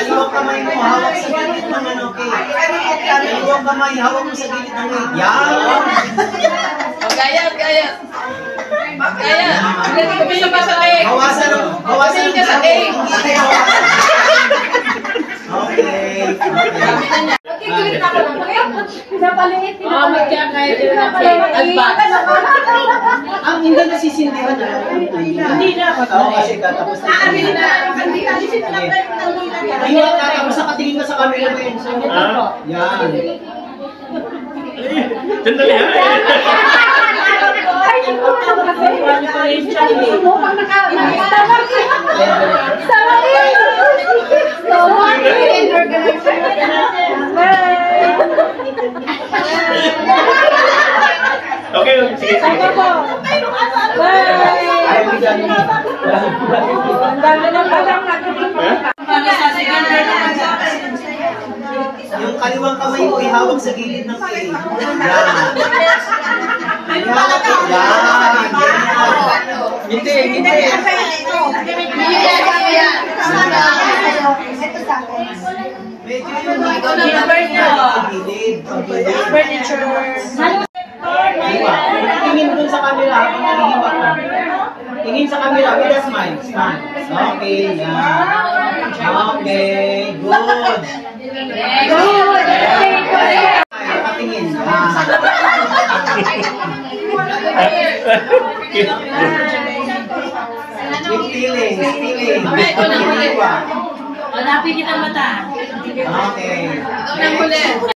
Kaliwang kamay mo, hawak sa gilid ng ano, okay? Kaliwang kamay, hawak mo sa gilid ng weight. Yan! Gaya. Hindi ka sa leg. Hawasan ng leg. Okay. Pinapaliit. Ang hindi nasisindihan na. Hindi na. Oo, kasi katapos na. Hindi na tatapos sa katingin ka sa camera mo yun. Yan. Sandali ha. Okay, sige. Yung kaliwang kamay mo, ihawak sa gilid ng plate. Yan. Ihawak ko. Yan. Hindi. Medyo yung Furniture. tingin dun sa camera habang naghihiwa ka. Tingin sa camera with a smile. Smile. Okay, yan. Okay, good. Nakatingin. With feeling. Hanapin kita mata. Okay. Unang huli.